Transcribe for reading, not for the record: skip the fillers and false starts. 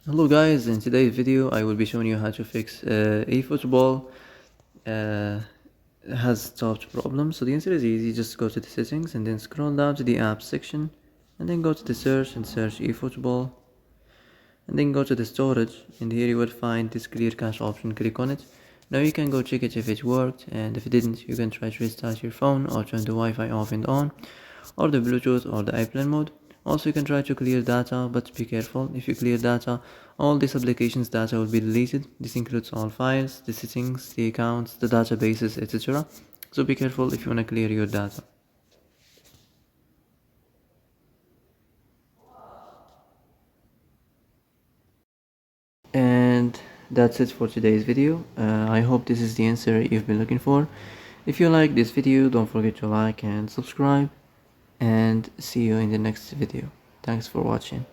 Hello guys, in today's video I will be showing you how to fix eFootball has stopped problem. So the answer is easy, just go to the settings and then scroll down to the apps section and then go to the search and search eFootball and then go to the storage, and here you will find this clear cache option. Click on it. Now you can go check it if it worked, and if it didn't you can try to restart your phone or turn the Wi-Fi off and on, or the Bluetooth or the airplane mode. Also you can try to clear data, but be careful. If you clear data, all this application's data will be deleted. This includes all files, the settings, the accounts, the databases, etc. So be careful if you want to clear your data. And that's it for today's video. I hope this is the answer you've been looking for. If you like this video, don't forget to like and subscribe, and see you in the next video. Thanks for watching.